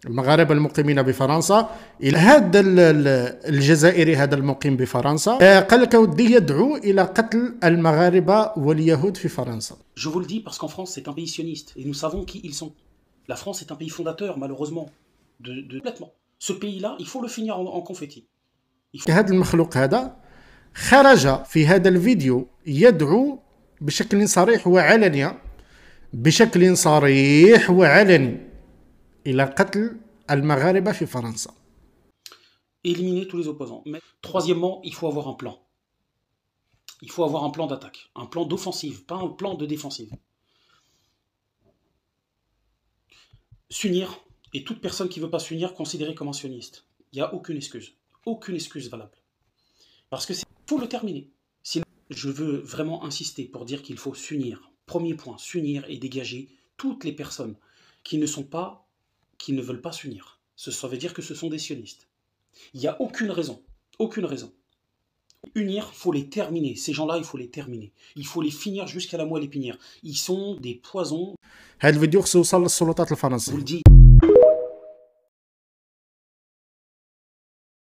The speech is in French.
المغاربة المقيمين بفرنسا إلى هذا الجزائري هذا المقيم بفرنسا قال لك ودي يدعو إلى قتل المغاربة واليهود في فرنسا. Je vous le dis parce qu'en France c'est un pays sioniste et nous savons qui ils sont. La France est un pays fondateur malheureusement de complètement. Ce pays-là il faut le finir en confetti. هذا المخلوق هذا خرج في هذا الفيديو يدعو بشكل صريح وعلني إلى قتل المغاربة في فرنسا. Éliminer tous les opposants. Mais troisièmement, il faut avoir un plan. Il faut avoir un plan d'attaque, un plan d'offensive, pas un plan de défensive. S'unir, et toute personne qui ne veut pas s'unir considérée comme un sioniste. Il n'y a aucune excuse valable. Parce que faut le terminer. Sinon, je veux vraiment insister pour dire qu'il faut s'unir. Premier point, s'unir et dégager toutes les personnes qui ne veulent pas s'unir. Ça veut dire que ce sont des sionistes. Il n'y a aucune raison. Unir, il faut les terminer. Ces gens-là, il faut les terminer. Il faut les finir jusqu'à la moelle épinière. Ils sont des poisons. هذا الفيديو خصو يوصل للسلطات الفرنسية. Je vous le dis.